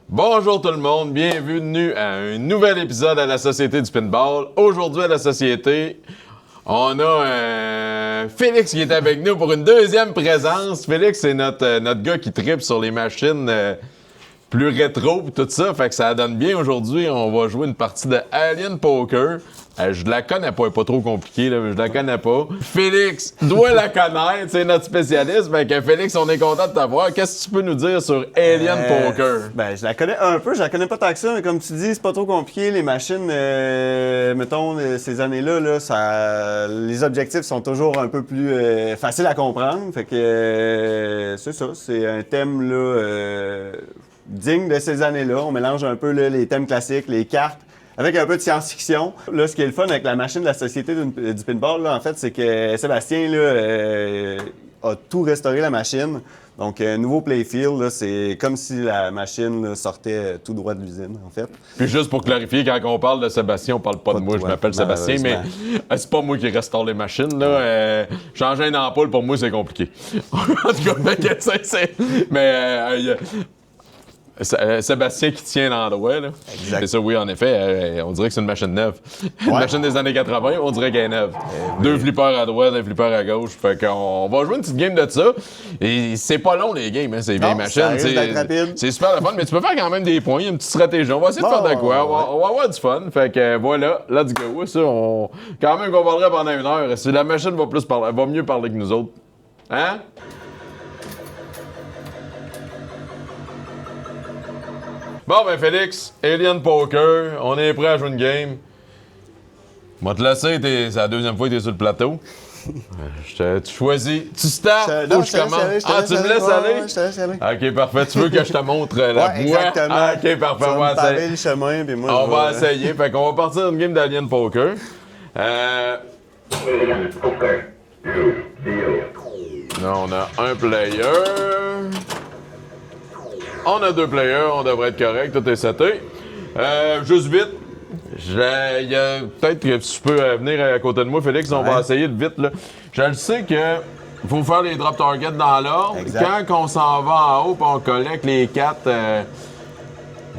Bonjour tout le monde, bienvenue à un nouvel épisode à la Société du Pinball. Aujourd'hui à la Société, on a Félix qui est avec nous pour une deuxième présence. Félix, c'est notre gars qui tripe sur les machines plus rétro et tout ça, fait que ça donne bien. Aujourd'hui, on va jouer une partie de Alien Poker. Je la connais pas, elle est pas trop compliquée, là, je la connais pas. Félix doit la connaître, c'est notre spécialiste. Fait que Félix, on est content de t'avoir. Qu'est-ce que tu peux nous dire sur Alien Poker? Ben, je la connais un peu, je la connais pas tant que ça, mais comme tu dis, c'est pas trop compliqué. Les machines, mettons, ces années-là, les objectifs sont toujours un peu plus faciles à comprendre. Fait que c'est ça, c'est un thème là, digne de ces années-là. On mélange un peu là, les thèmes classiques, les cartes, avec un peu de science-fiction. Là, ce qui est le fun avec la machine de la Société du Pinball, là, en fait, c'est que Sébastien là, a tout restauré la machine. Donc, nouveau playfield, là, c'est comme si la machine là, sortait tout droit de l'usine, en fait. Puis juste pour clarifier, quand on parle de Sébastien, on parle pas de moi, je m'appelle Sébastien, mais c'est pas moi qui restaure les machines. Là. Changer une ampoule, pour moi, c'est compliqué. En tout cas, Sébastien qui tient l'endroit, là. Exact. C'est ça, oui, en effet. On dirait que c'est une machine neuve. Une machine des années 80, on dirait qu'elle est neuve. Deux flippers à droite, un flipper à gauche. Fait qu'on va jouer une petite game de ça. Et c'est pas long, les games, hein, ces vieilles machines. C'est super le fun, mais tu peux faire quand même des points. Il y a une petite stratégie. On va essayer de faire de quoi. On va avoir du fun. Fait que voilà, let's go. Ça, quand même qu'on parlerait pendant une heure. Si la machine va mieux parler que nous autres. Hein? Bon, ben Félix, Alien Poker, on est prêt à jouer une game. On va te laisser, c'est la deuxième fois que t'es sur le plateau. Tu choisis. Tu starts ou je commence? Tu me laisses aller? Ouais, je te laisse aller. OK, parfait. Tu veux que je te montre la voie? Exactement. OK, parfait. On va essayer le chemin, puis moi, on va essayer. Fait qu'on va partir d'une game d'Alien Poker. Alien Poker. Là, on a un player. On a deux players, on devrait être correct, tout est seté. Juste vite, peut-être que si tu peux venir à côté de moi, Félix, on va essayer de vite. Là. Je le sais que faut faire les drop targets dans l'ordre. Quand on s'en va en haut et on collecte les cartes,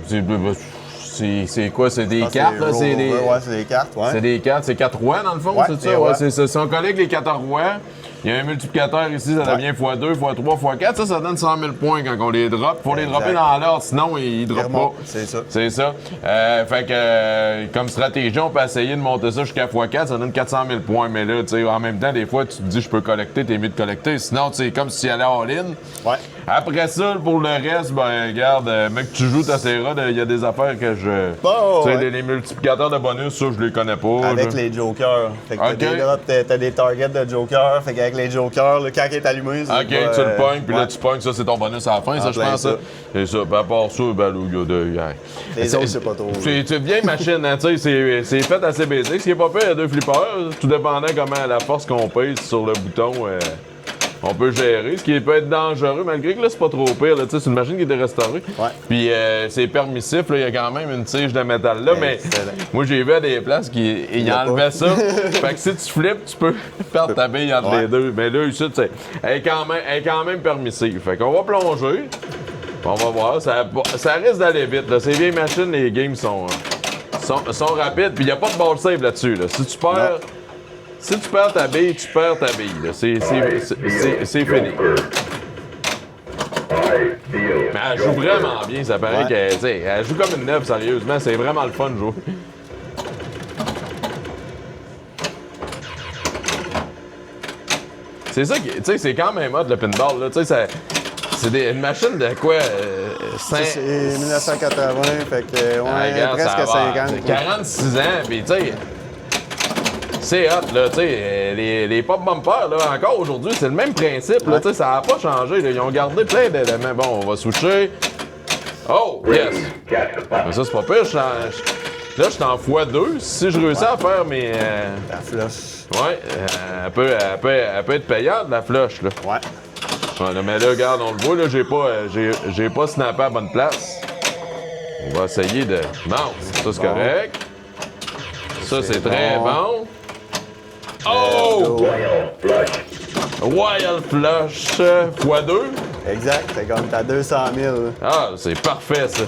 c'est quoi? C'est des cartes, là? C'est des cartes, ouais. C'est des cartes, c'est 4 rois dans le fond, c'est ça? Ouais, c'est ça. Si on collecte les 4 rois, il y a un multiplicateur ici, ça devient x2, x3, x4. Ça donne 100 000 points quand on les drop. Faut les dropper dans l'ordre, sinon ils droppent pas. C'est ça. C'est ça. Fait que, comme stratégie, on peut essayer de monter ça jusqu'à x4, ça donne 400 000 points. Mais là, tu sais, en même temps, des fois, tu te dis, je peux collecter, t'es mieux de collecter. Sinon, tu sais, comme si tu allais all-in. Ouais. Après ça, pour le reste, ben, regarde, mec, tu joues ta Serra, il y a des affaires que je. Bon, tu sais, les multiplicateurs de bonus, ça, je les connais pas. Avec les jokers. Fait que t'as des targets de jokers. Fait qu'avec les jokers, là, quand il est allumé, c'est OK, tu le pognes, puis là, tu pognes, ça, c'est ton bonus à la fin, ça, je pense. Ça. C'est ça. Puis à part ça, ben, là, il y a de. Les autres, c'est pas trop. C'est une vieille machine, hein, tu sais, c'est fait assez basique. Ce qui est pas pire, il y a deux flippers. Tout dépendant comment la force qu'on pèse sur le bouton. On peut gérer, ce qui peut être dangereux, malgré que là, c'est pas trop pire. Là, c'est une machine qui était restaurée. Ouais. Puis c'est permissif, il y a quand même une tige de métal là, mais moi j'ai vu à des places qu'ils enlevaient ça. Fait que si tu flippes, tu peux perdre ta bille entre les deux. Mais là, ici, elle est quand même permissive. Fait qu'on va plonger. On va voir. Ça risque d'aller vite. Là. Ces vieilles machines, les games sont rapides. Puis il n'y a pas de ball save là-dessus. Là. Si tu perds ta bille, tu perds ta bille. Là. C'est fini. Mais elle joue vraiment bien, ça paraît qu'elle joue comme une neuve, sérieusement. C'est vraiment le fun de jouer. C'est ça qui. Tu sais, c'est quand même hot le pinball. Là. Tu sais, c'est une machine de quoi? C'est 1980, fait que presque 50. 46 ans, puis tu sais. C'est hot, là, tu sais, les pop bumpers, là, encore aujourd'hui, c'est le même principe, là, tu sais, ça n'a pas changé, là, ils ont gardé plein d'éléments. Bon, on va switcher. Oh, yes! Mais ça, c'est pas pire, là, je suis en x2. Si je réussis à faire mes... La flush. Ouais, elle peut être payante, la flush, là. Ouais. Ouais, mais là, regarde, on le voit, là, j'ai pas snappé à la bonne place. On va essayer de... Non, ça, c'est correct. Ça, c'est C'est très bon. bon. Oh! Royal Flush x2. Exact, c'est comme t'as 200 000. Ah, c'est parfait, ça.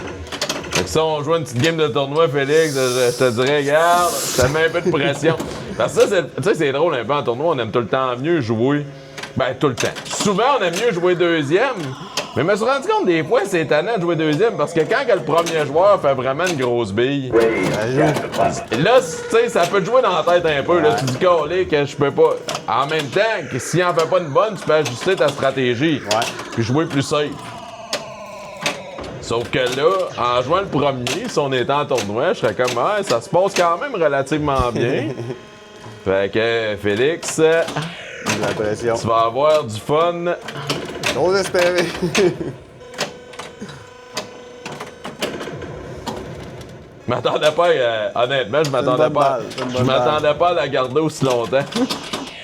Fait que ça, on joue une petite game de tournoi, Félix, je te dirais, regarde, ça met un peu de pression. Parce que ça, tu sais, c'est drôle un peu en tournoi, on aime tout le temps mieux jouer. Ben, tout le temps. Souvent, on aime mieux jouer deuxième. Mais je me suis rendu compte des fois, c'est étonnant de jouer deuxième parce que quand le premier joueur fait vraiment une grosse bille, là, tu sais, ça peut te jouer dans la tête un peu. Là, tu dis, calé, que je peux pas. En même temps, que s'il en fait pas une bonne, tu peux ajuster ta stratégie. Puis jouer plus safe. Sauf que là, en jouant le premier, si on était en tournoi, je serais comme, ah, ça se passe quand même relativement bien. Fait que, Félix, La pression. tu vas avoir du fun. Trop espéré. Je m'attendais pas, honnêtement, je m'attendais bonne pas. balle, c'est une bonne Je m'attendais pas à la garder aussi longtemps.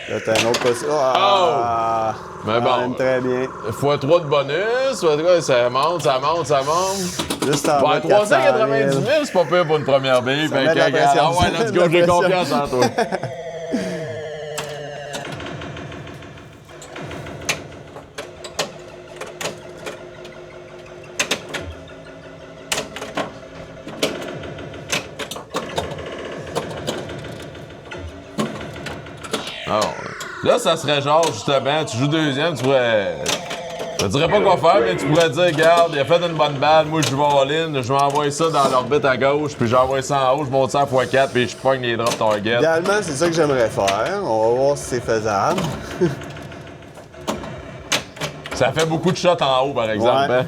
Là, t'as un autre possible. Ah! Mais bon. Même très bien. x3 de bonus, ça monte, ça monte, ça monte. Juste en bas Ouais, de 400 390 000, 000. c'est pas pire pour une première bille. Ça met de la regarde, pression, ah ouais, ça met let's de go, la j'ai pression. confiance en toi. Alors, là, ça serait genre, justement, tu joues deuxième, tu pourrais. Je dirais pas quoi faire, mais tu pourrais dire, regarde, il a fait une bonne balle, moi je vais all-in, je vais envoyer ça dans l'orbite à gauche, puis j'envoie ça en haut, je monte ça à x4, puis je pogne les drop target. Idéalement, c'est ça que j'aimerais faire. On va voir si c'est faisable. Ça fait beaucoup de shots en haut, par exemple. Ouais. Hein?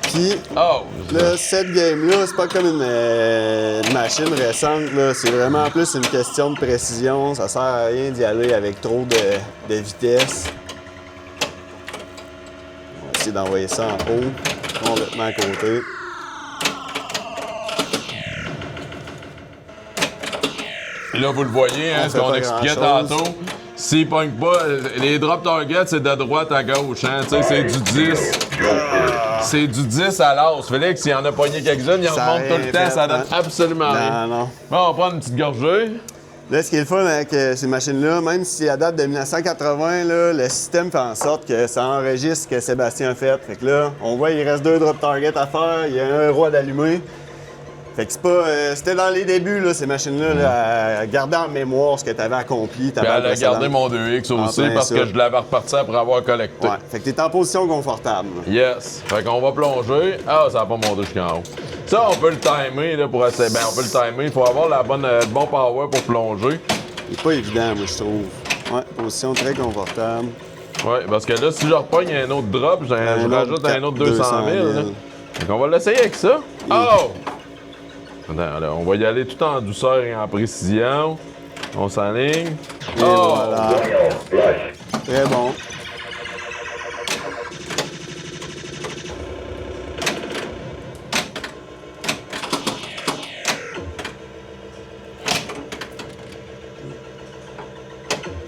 Puis, Oh! là, cette game-là, c'est pas comme une machine récente. Là. C'est vraiment plus une question de précision. Ça sert à rien d'y aller avec trop de vitesse. On va essayer d'envoyer ça en haut, complètement à côté. Là, vous le voyez, hein, On ce fait qu'on pas expliquait grand-chose. tantôt. S'ils pognent pas, les drop targets, c'est de droite à gauche, hein. Tu sais, c'est du 10. C'est du 10 à l'as. Félix, s'il en a pogné quelques-unes, il en Ça a remonte tout le rien temps, fait, ça donne hein. absolument rien. Non, non. Bon, on va prendre une petite gorgée. Là, ce qui est le fun avec ces machines-là, même si à date de 1980, là, le système fait en sorte que ça enregistre ce que Sébastien a fait. Fait que là, on voit il reste 2 drop targets à faire, il y a un roi d'allumer. Fait que c'est pas. C'était dans les débuts, là, ces machines-là, là, à garder en mémoire ce que tu avais accompli. Ta Puis balle elle a gardé précédente. mon 2X En aussi plein parce ça. que je l'avais reparti après avoir collecté. Ouais. Fait que t'es en position confortable. là. Yes. Fait qu'on va plonger. Ah, ça n'a pas monté jusqu'en haut. Ça, on peut le timer là, pour essayer. Ben, on peut le timer. Il faut avoir le bon power pour plonger. C'est pas évident, moi, je trouve. Ouais, position très confortable. Ouais, parce que là, si je repogne un autre drop, je rajoute un autre 200 000. Là. Fait qu'on va l'essayer avec ça. Oh! Attends, là, on va y aller tout en douceur et en précision. On s'enligne. Et voilà. Très bon.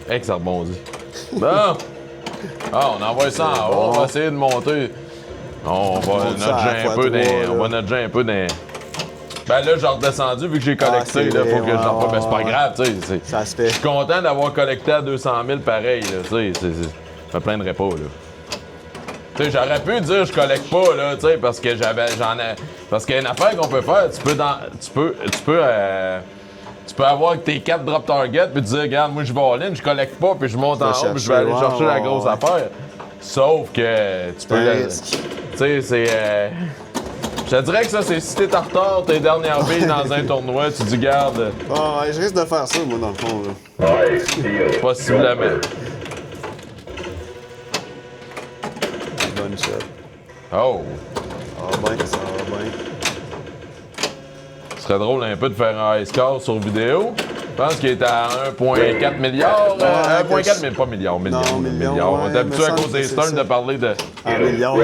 Hey, que ça rebondit. Bon! Ah, on envoie ça en haut. On va essayer de monter. On va monte ça à nudger un peu x3, là. on va nudger un peu dans. Ben là, j'ai redescendu vu que j'ai collecté. c'est Là, faut vrai, que je l'envoie. ouais, Ben, c'est pas ouais. grave, tu sais. Ça se Je fait. suis content d'avoir collecté à 200 000 pareil, là, tu sais. Je me plaindrais pas, là. Tu sais, j'aurais pu dire je collecte pas, là, tu sais, parce que parce qu'il y a une affaire qu'on peut faire, tu peux avoir tes 4 drop targets puis te dire, regarde, moi je vais all-in, je collecte pas, puis je monte en haut, puis je vais aller chercher, chercher la ouais, grosse ouais. affaire. Sauf que tu peux. un Tu risque. sais, c'est. Je te dirais que ça, c'est si t'es en retard, tes dernières billes dans un tournoi, tu dis, garde, Ah, ouais, je risque de faire ça, moi, dans le fond. Là. possiblement. Bonne shot. Oh! Ça va bien, ça va bien. Ce serait drôle un peu de faire un high score sur vidéo. Je pense qu'il est à 1,4 milliard. 1,4, mais pas milliard, million. Non, million, milliard. On est ouais, habitué me à semble cause que des c'est Stearns ça. de parler de. En millions.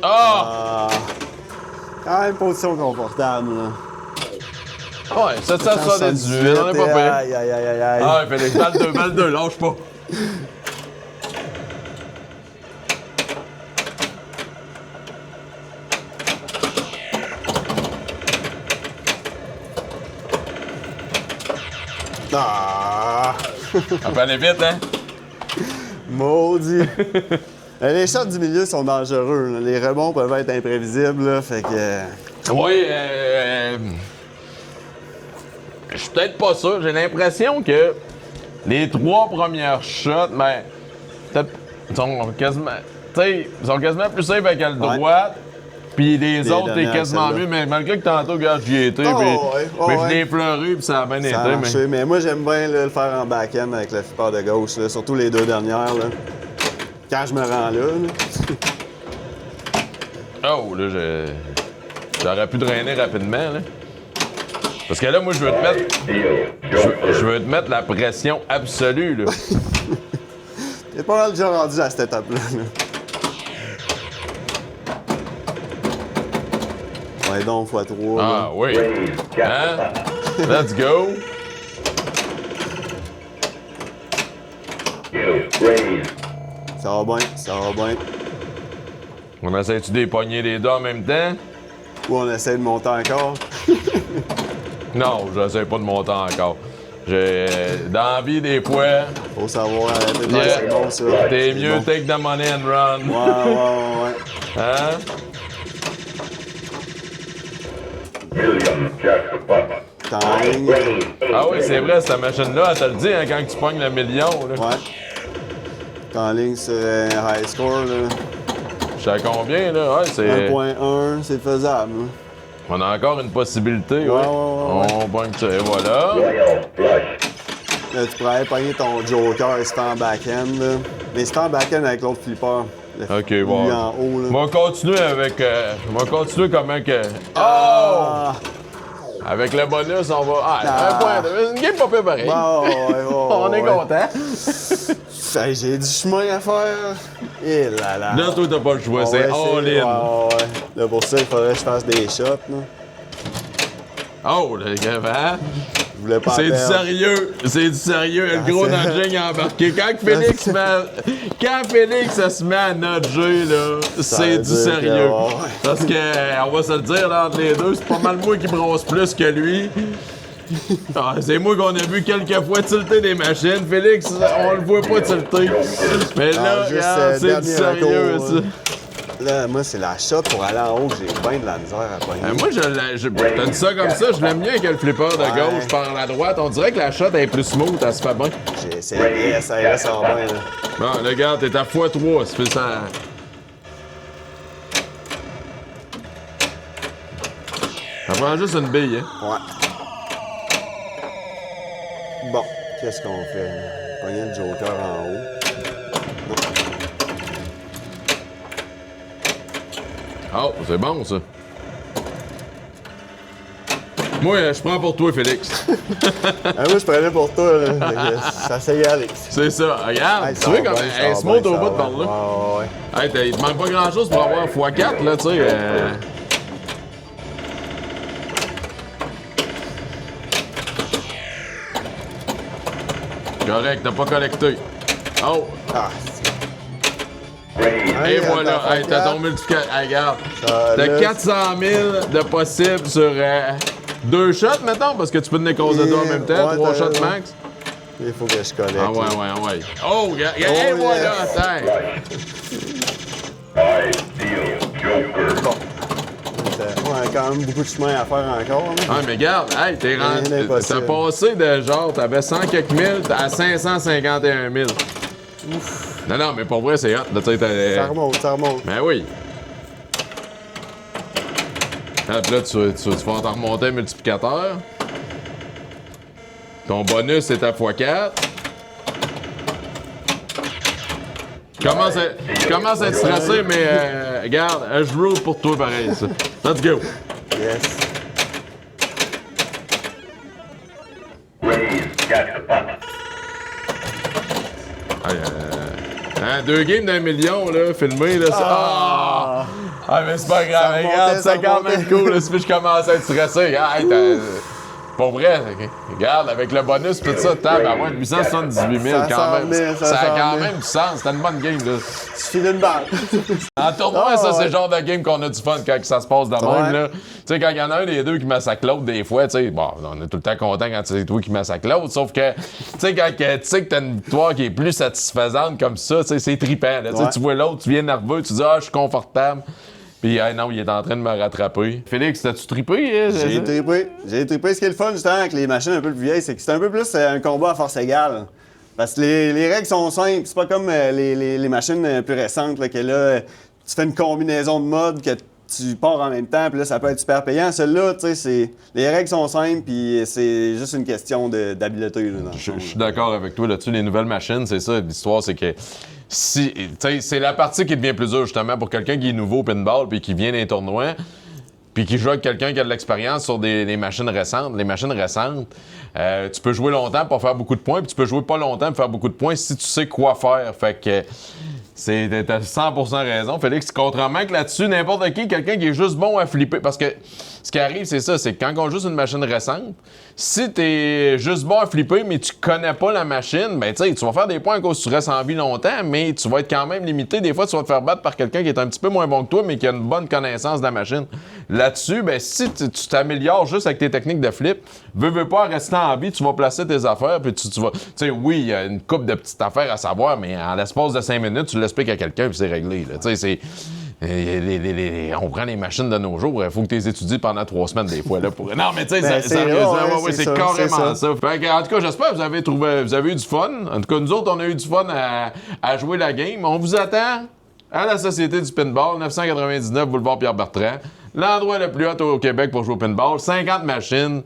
Ah! Ah! Quand même position confortable, là. Ouais, 778, on est pas payé. Aïe, aïe, aïe, aïe, aïe. Ah, Félix, balle 2, lâche pas. Ah! Ça peut aller vite, hein? Maudit! Les shots du milieu sont dangereux. Là. Les rebonds peuvent être imprévisibles. Là, fait que. Oui, je suis peut-être pas sûr. J'ai l'impression que les 3 premières shots, ben, peut-être, sont quasiment, tu sais, sont quasiment plus safe avec la droite. Puis les autres, t'es dernières, quasiment celles-là. mieux, mais malgré que tantôt, regarde, j'y ai été, Oh, puis ouais, oh, mais je ouais. l'ai pleuré, puis ça a bien été. Ça a Mais... marché. Mais moi, j'aime bien là, le faire en back-end avec le flipper de gauche, là, surtout les 2 dernières. Là. Quand je me rends là. Oh, là, j'aurais pu drainer rapidement, là. Parce que là, moi, je veux te mettre. Je veux te mettre la pression absolue, là. T'es pas mal déjà rendu à cette étape-là. Là. Ouais, donc, x3. Ah oui. Hein? Let's go. Ça va bien, ça va bien. On essaie-tu des poignées les deux en même temps? Ou on essaie de monter encore. Non, j'essaie pas de monter encore. J'ai dans la vie des fois, Faut savoir arrêter de dire Yeah. c'est bon ça. t'es C'est mieux bon. take the money and run. Ouais. Hein? Timing. Ah oui, c'est vrai, cette machine-là, elle te le dit hein, quand tu pognes le million. Là. Ouais. T'es en ligne sur un high score, là. Je sais à combien, là? Ouais, c'est... 1.1, c'est faisable. Hein. On a encore une possibilité, ouais. Ouais. On pogne ça, et voilà. Là, tu pourrais aller pogner ton joker si t'es en back-end, là. Mais si t'es en back-end avec l'autre flipper. OK, Lui bon. en haut, là. On va continuer avec... on va continuer comment que... Oh! Ah! Avec le bonus, on va... Ah, Ah. un point. Une game pas pire pareil. On est content. Hey, j'ai du chemin à faire. Et là là. Là, toi, t'as pas le choix. On C'est va essayer, all-in. ouais. Là, pour ça, il faudrait que je fasse des shots, là. Oh, le gars, hein? Je voulais pas C'est du perdre. sérieux. C'est du sérieux. Le Ah, gros c'est- nudging a embarqué. Quand Félix se met à nudger, là, c'est veut du dire sérieux. que, ouais. Parce que, on va se le dire, là, entre les deux, c'est pas mal moi qui brosse plus que lui. Ah, c'est moi qu'on a vu quelques fois tilter des machines. Félix, on le voit pas tilter. Mais là, Ah, juste, regarde, c'est du dernier sérieux, recours, ça. Là, moi, c'est la shot pour aller en haut que j'ai bien de la misère à pogner. Moi, t'as dit ça comme ça, je l'aime mieux que le flipper de gauche par la droite. On dirait que la shot est plus smooth, elle se fait bien. J'ai essayé, ça va bien, là. Bon, le gars, t'es à x3, ça fait ça. Ça prend juste une bille, hein. Ouais. Bon, qu'est-ce qu'on fait, là? Pogner le joker en haut. Oh, c'est bon, ça. Moi, je prends pour toi, Félix. Moi, je prenais pour toi, là. Fait que ça s'est y aller. C'est ça. Regarde, Hey, tu ça vois va comme bien, ça elle va se monte bien, au ça bout de va par bien. là. Ouais. Hey, il te manque pas grand-chose pour avoir x4, là, tu sais. Correct, t'as pas collecté. Oh, Ah, et voilà. Hey, t'as ton multiplicateur. Hey, regarde. Ça, T'as là, 400 000 de possibles sur 2 shots, mettons, parce que tu peux tenir cause de deux en même temps, Ouais, 3 t'as shots raison. max. il faut que je collecte. Ah ouais, là. ouais. Oh, regarde, et Oh, voilà, yes. attends. Ouais, quand même beaucoup de chemin à faire encore. Là. Ah, mais regarde, hey, t'es Rien rendu. d'impossible. T'as passé de genre, t'avais 100 quelques mille à 551 000. Non, mais pour vrai, c'est hot. Là, tu sais, Ça remonte, ça remonte. Ben oui. Ah, puis là, tu vas t'en remonter un multiplicateur. Ton bonus est à x4. Tu commences à être stressé, mais regarde, je roule pour toi pareil, ça. Let's go. Yes. Hey, hein, 2 games d'1 million, là, filmé, là, ça... Ah, mais c'est pas grave, remontait, regarde, ça c'est quand remontait. même cool, là, si je commence à être stressé. Hey, Pour vrai, regarde, avec le bonus, tout ça, tape, à moins de 878 000 Ça quand même. s'en vient, Ça a quand s'en vient. même du sens. C'était une bonne game, là. Tu files une balle. En tournoi, Ah, ça, c'est ouais. le genre de game qu'on a du fun quand ça se passe de même, Ouais. là. Tu sais, quand il y en a un des deux qui massacre l'autre, des fois, tu sais, bon, on est tout le temps content quand c'est toi qui massacre l'autre, sauf que, tu sais, quand tu sais que t'as une victoire qui est plus satisfaisante comme ça, tu sais, c'est trippant, là. Tu sais, Ouais. tu vois l'autre, tu viens nerveux, tu dis, ah, je suis confortable. Puis, ah, non, il est en train de me rattraper. Félix, t'as-tu trippé? J'ai trippé. J'ai trippé. Ce qui est le fun, justement, avec les machines un peu plus vieilles, c'est que c'est un peu plus un combat à force égale. Parce que les règles sont simples. C'est pas comme les machines plus récentes, là, que là, tu fais une combinaison de modes que tu pars en même temps, puis là, ça peut être super payant. Celle-là, tu sais, les règles sont simples, puis c'est juste une question d'habileté. Là, dans le Je fond, suis là. d'accord avec toi là-dessus. Les nouvelles machines, c'est ça. L'histoire, c'est que si, tu sais, c'est la partie qui devient plus dure, justement, pour quelqu'un qui est nouveau au pinball puis qui vient d'un tournoi puis qui joue avec quelqu'un qui a de l'expérience sur des machines récentes. Les machines récentes, tu peux jouer longtemps pour faire beaucoup de points, puis tu peux jouer pas longtemps pour faire beaucoup de points si tu sais quoi faire. Fait que t'as 100% raison, Félix. Contrairement que là-dessus, n'importe qui, quelqu'un qui est juste bon à flipper. Parce que ce qui arrive, c'est ça, c'est que quand on joue sur une machine récente, si t'es juste bon à flipper, mais tu connais pas la machine, ben tu sais, tu vas faire des points à cause que tu restes en vie longtemps, mais tu vas être quand même limité. Des fois, tu vas te faire battre par quelqu'un qui est un petit peu moins bon que toi, mais qui a une bonne connaissance de la machine. Là-dessus, ben si tu t'améliores juste avec tes techniques de flip, veux pas rester en vie, tu vas placer tes affaires, puis tu vas... Tu sais, oui, il y a une couple de petites affaires à savoir, mais en l'espace de 5 minutes, tu l'expliques à quelqu'un, puis c'est réglé. Tu sais, c'est... on prend les machines de nos jours, il faut que tu les étudies pendant 3 semaines des fois. Là, pour... Non, mais tu sais, Ben, sérieusement, ouais, c'est ça, carrément c'est ça. Fait que, en tout cas, j'espère que vous avez eu du fun. En tout cas, nous autres, on a eu du fun à jouer la game. On vous attend à la Société du Pinball, 999 Boulevard Pierre-Bertrand. L'endroit le plus hot au Québec pour jouer au pinball. 50 machines.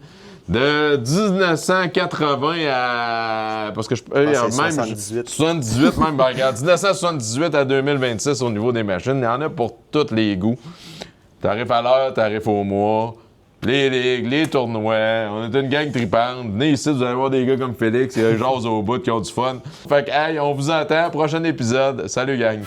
De 1980 à... Parce que je... c'est même 78. 78 même, ben, regarde, 1978 à 2026 au niveau des machines, il y en a pour tous les goûts. Tarif à l'heure, tarif au mois, les ligues, les tournois, on est une gang tripante. Venez ici, vous allez voir des gars comme Félix et Jase au bout qui ont du fun. Fait que, hey, on vous entend, prochain épisode. Salut gang!